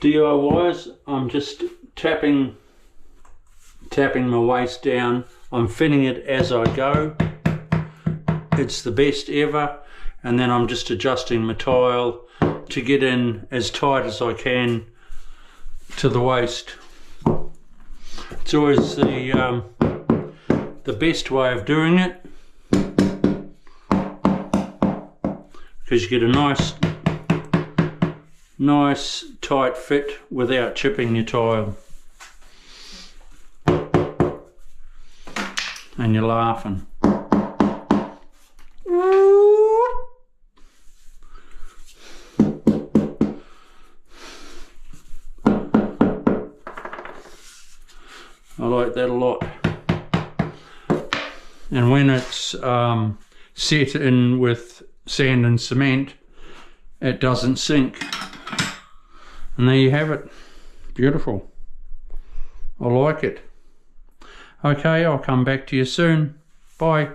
DIYs, I'm just tapping my waste down. I'm fitting it as I go. It's the best ever. And then I'm just adjusting my tile to get in as tight as I can to the waste. It's always the best way of doing it, because you get a nice tight fit without chipping your tile. And you're laughing. I like that a lot. And when it's set in with sand and cement, it doesn't sink. And there you have it. Beautiful. I like it. Okay, I'll come back to you soon. Bye.